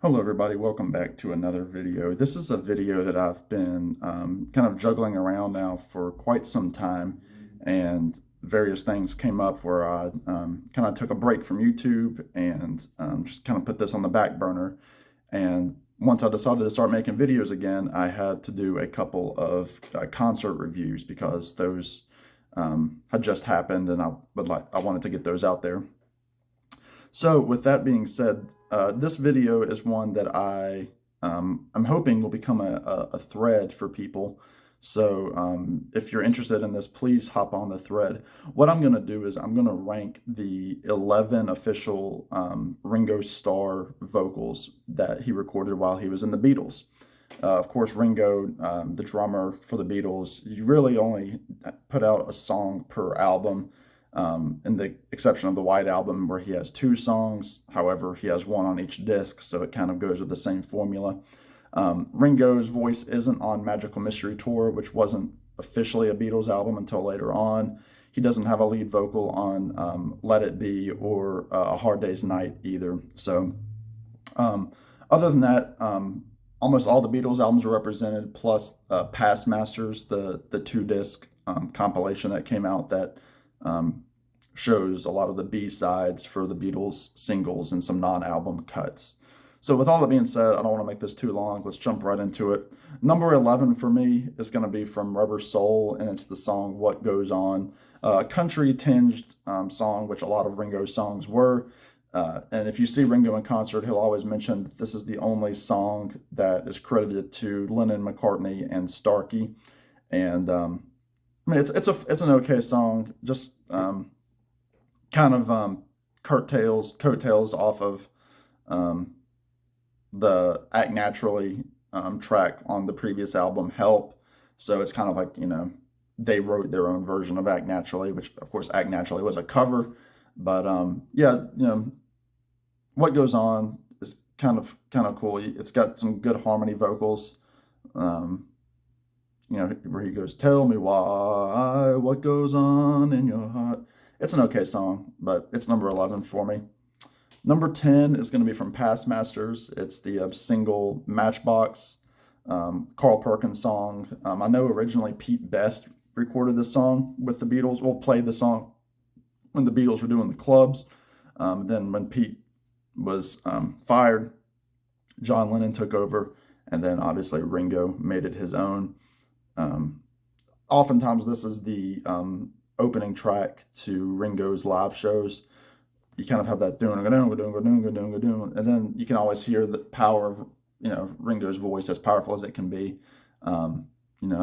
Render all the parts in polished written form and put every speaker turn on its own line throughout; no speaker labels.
Hello everybody, welcome back to another video. This is a video that I've been kind of juggling around now for quite some time, and various things came up where I kind of took a break from YouTube and just kind of put this on the back burner. And once I decided to start making videos again, I had to do a couple of concert reviews because those had just happened, and I wanted to get those out there. So with that being said, this video is one that I'm hoping will become a thread for people. So if you're interested in this, please hop on the thread. What I'm going to do is I'm going to rank the 11 official Ringo Starr vocals that he recorded while he was in the Beatles. Of course, Ringo, the drummer for the Beatles, he really only put out a song per album, in the exception of the White Album where he has 2 songs. However, he has one on each disc, so it kind of goes with the same formula. Ringo's voice isn't on Magical Mystery Tour, which wasn't officially a Beatles album until later on. He doesn't have a lead vocal on Let It Be or A Hard Day's Night either. So other than that, almost all the Beatles albums are represented, plus Past Masters, the 2-disc compilation that came out that shows a lot of the B-sides for the Beatles singles and some non-album cuts. So with all that being said, I don't want to make this too long. Let's jump right into it. Number 11 for me is going to be from Rubber Soul, and it's the song What Goes On. Country-tinged song, which a lot of Ringo songs were. And if you see Ringo in concert, he'll always mention that this is the only song that is credited to Lennon, McCartney, and Starkey. And I mean, it's an okay song, just kind of coattails off of the Act Naturally track on the previous album, Help. So it's kind of like, they wrote their own version of Act Naturally, which of course Act Naturally was a cover. But yeah, What Goes On is kind of cool. It's got some good harmony vocals. Where he goes, "Tell me why, what goes on in your heart." It's an okay song, but it's number 11 for me. Number 10 is going to be from Past Masters. It's the single Matchbox, Carl Perkins song. I know originally Pete Best recorded this song with the Beatles, well, played the song when the Beatles were doing the clubs. Then when Pete was fired, John Lennon took over, and then obviously Ringo made it his own. Oftentimes this is the opening track to Ringo's live shows. You kind of have that doing, and then you can always hear the power of Ringo's voice, as powerful as it can be.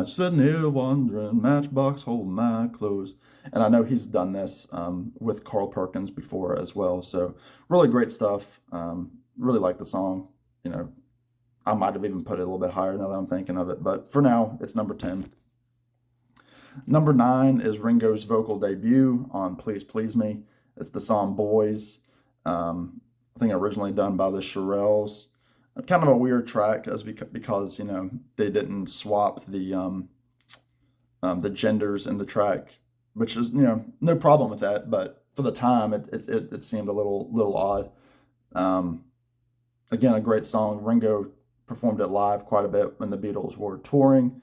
Sitting here wondering, matchbox hold my clothes. And I know he's done this with Carl Perkins before as well. So really great stuff. Really like the song. I might have even put it a little bit higher now that I'm thinking of it, but for now, it's number 10. Number 9 is Ringo's vocal debut on Please Please Me. It's the song Boys. I think originally done by the Shirelles. Kind of a weird track because they didn't swap the genders in the track, which is no problem with that, but for the time it seemed a little odd. Again, a great song. Ringo performed it live quite a bit when the Beatles were touring,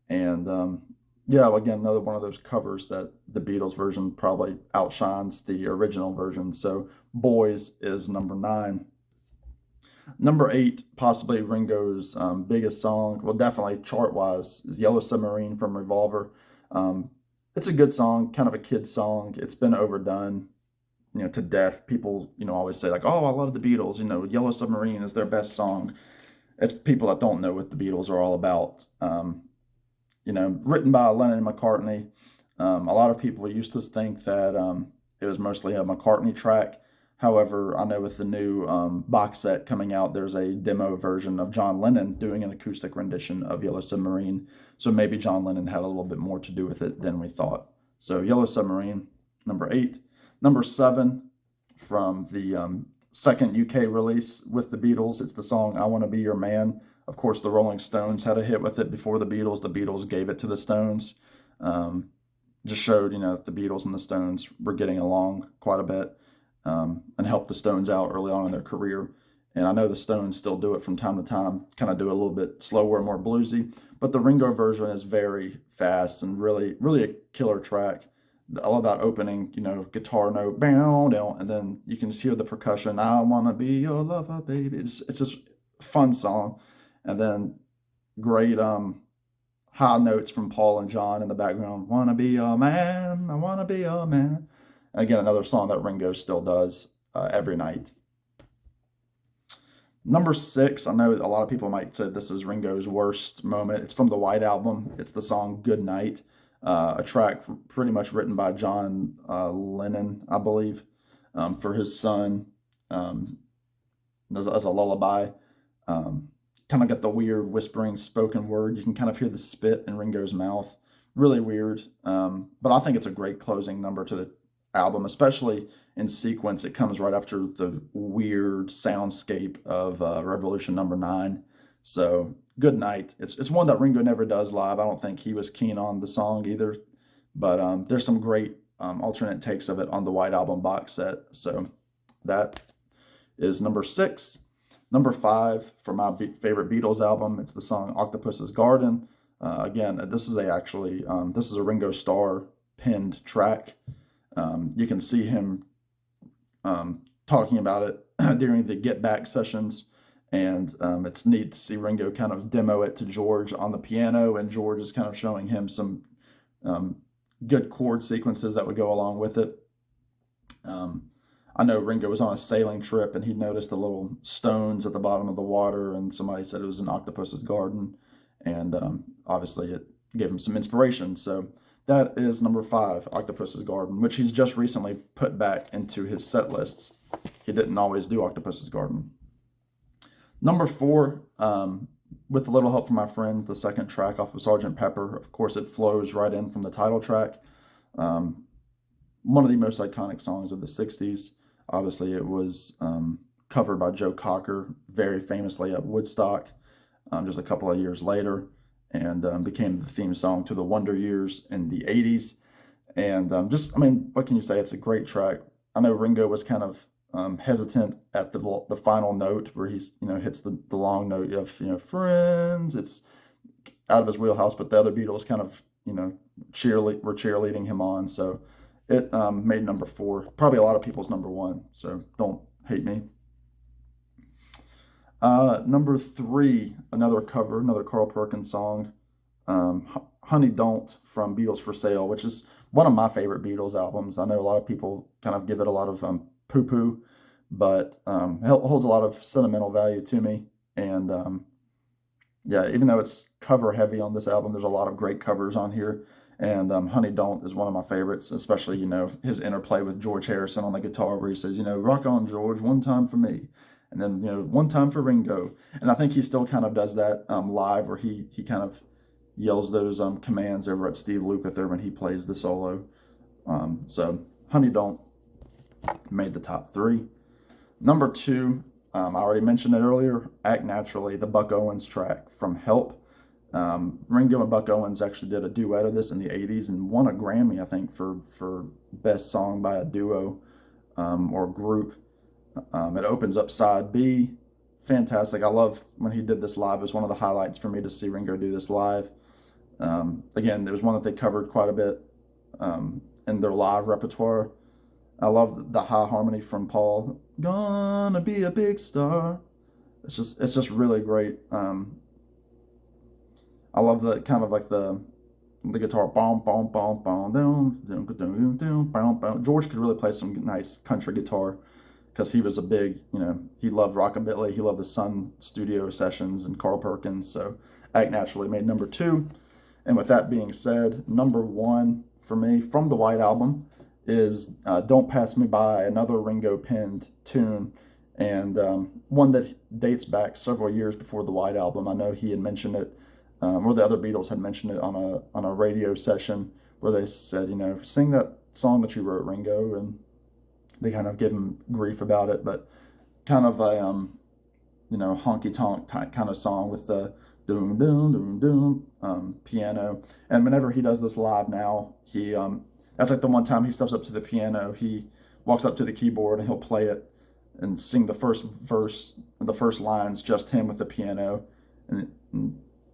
and yeah, again, another one of those covers that the Beatles version probably outshines the original version. So Boys is number 9. Number 8, possibly Ringo's biggest song, well, definitely chart-wise, is Yellow Submarine from Revolver. It's a good song, kind of a kid song. It's been overdone, to death. People, always say like, "Oh, I love the Beatles. Yellow Submarine is their best song." It's people that don't know what the Beatles are all about. Written by Lennon and McCartney. A lot of people used to think that it was mostly a McCartney track. However, I know with the new box set coming out, there's a demo version of John Lennon doing an acoustic rendition of Yellow Submarine. So maybe John Lennon had a little bit more to do with it than we thought. So Yellow Submarine, number 8. Number 7, from the second UK release with the Beatles, it's the song I Want to Be Your Man. Of course, the Rolling Stones had a hit with it before the Beatles. The Beatles gave it to the Stones. Just showed, the Beatles and the Stones were getting along quite a bit, and helped the Stones out early on in their career. And I know the Stones still do it from time to time, kind of do it a little bit slower, more bluesy. But the Ringo version is very fast and really, really a killer track. I love that opening, guitar note, bow, down, and then you can just hear the percussion. I wanna be your lover, baby. It's just a fun song, and then great high notes from Paul and John in the background. Wanna be a man, I wanna be a man. Again, another song that Ringo still does every night. Number 6, I know a lot of people might say this is Ringo's worst moment. It's from the White Album. It's the song Good Night, a track pretty much written by John Lennon, I believe, for his son as a lullaby. Kind of got the weird whispering spoken word. You can kind of hear the spit in Ringo's mouth. Really weird. But I think it's a great closing number to the album, especially in sequence. It comes right after the weird soundscape of Revolution Number 9. So Good Night. It's one that Ringo never does live. I don't think he was keen on the song either. But there's some great alternate takes of it on the White Album box set. So that is number 6. Number 5 for my favorite Beatles album, it's the song Octopus's Garden. Again, this is a Ringo Starr pinned track. You can see him talking about it during the Get Back sessions, and it's neat to see Ringo kind of demo it to George on the piano, and George is kind of showing him some good chord sequences that would go along with it. I know Ringo was on a sailing trip and he noticed the little stones at the bottom of the water, and somebody said it was an octopus's garden, and obviously it gave him some inspiration. So that is number 5, Octopus's Garden, which he's just recently put back into his set lists. He didn't always do Octopus's Garden. Number 4, with a little help from my friends, the second track off of Sgt. Pepper. Of course, it flows right in from the title track. One of the most iconic songs of the 60s. Obviously, it was covered by Joe Cocker, very famously at Woodstock, just a couple of years later, and became the theme song to the Wonder Years in the 80s. And what can you say? It's a great track. I know Ringo was kind of hesitant at the final note where he's, hits the long note of, friends. It's out of his wheelhouse, but the other Beatles kind of, were cheerleading him on. So it made number 4. Probably a lot of people's number 1, so don't hate me. Number 3, another Carl Perkins song, Honey Don't from Beatles for Sale, which is one of my favorite Beatles albums. I know a lot of people kind of give it a lot of poo-poo, but holds a lot of sentimental value to me. And yeah, even though it's cover heavy on this album, there's a lot of great covers on here. And Honey Don't is one of my favorites, especially, his interplay with George Harrison on the guitar where he says, rock on, George, one time for me. And then, one time for Ringo. And I think he still kind of does that live where he kind of yells those commands over at Steve Lukather when he plays the solo. So Honey Don't made the top 3. Number 2, I already mentioned it earlier, Act Naturally, the Buck Owens track from Help. Ringo and Buck Owens actually did a duet of this in the 80s and won a Grammy, I think, for best song by a duo or group. It opens up side B. Fantastic. I love when he did this live. It was one of the highlights for me to see Ringo do this live. Again, there was one that they covered quite a bit in their live repertoire. I love the high harmony from Paul. Gonna be a big star. It's just really great. I love the kind of like the guitar, bom, bom, bom, bom, down, down, down, down, bom, bom. George could really play some nice country guitar because he was a big, he loved rockabilly. He loved the Sun studio sessions and Carl Perkins. So Act Naturally made number 2. And with that being said, number 1 for me from the White Album is Don't Pass Me By, another Ringo penned tune. And one that dates back several years before the White Album. I know he had mentioned it. Or the other Beatles had mentioned it on a radio session where they said, sing that song that you wrote, Ringo, and they kind of give him grief about it, but kind of a honky tonk kind of song with the doom doom doom doom piano. And whenever he does this live now, he that's like the one time he steps up to the piano, he walks up to the keyboard and he'll play it and sing the first verse the first line's just him with the piano, and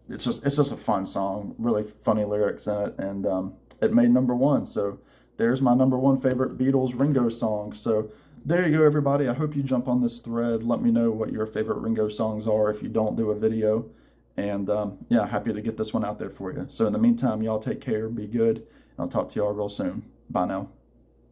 it's just a fun song, really funny lyrics in it, and it made #1. So there's my #1 favorite Beatles Ringo song. So there you go, everybody. I hope you jump on this thread. Let me know what your favorite Ringo songs are if you don't do a video. And yeah, happy to get this one out there for you. So in the meantime, y'all take care, be good, and I'll talk to y'all real soon. Bye now.